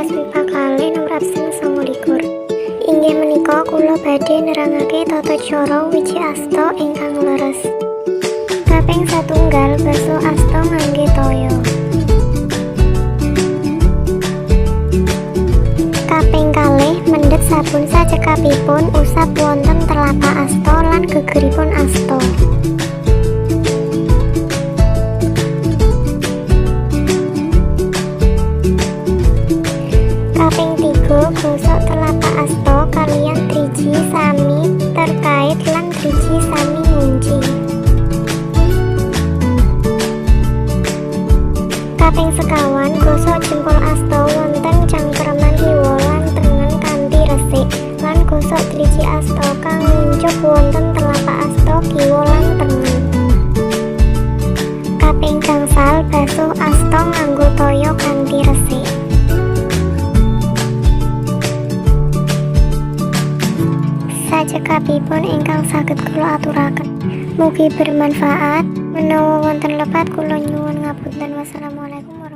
tugas MIPA kalih nomor absen 29. Inggih menika kula badhe nerangake tata cara wiji asta ingkang leres. Kaping 1 basuh asta ngangge toya. Kaping 2 mendhet sabun sacekapipun usap wonten telapak asta lan gegeripun asta. Kaping 3 gosok telapak asta kaliyan driji sami terkait lan driji sami ngunci. Kaping 4 gosok jempol asta wonten cangkreman kiwa lan tengen kanthi resik lan gosok driji asta kang nguncup wonten telapak asta kiwa lan tengen. Kaping gangsal basuh asta nganggo toya kanthi resik. Sajekapipun ingkang saged kula aturaken. Mugi bermanfaat. Menawa wonten lepat kula nyuwun ngapunten. Wassalamualaikum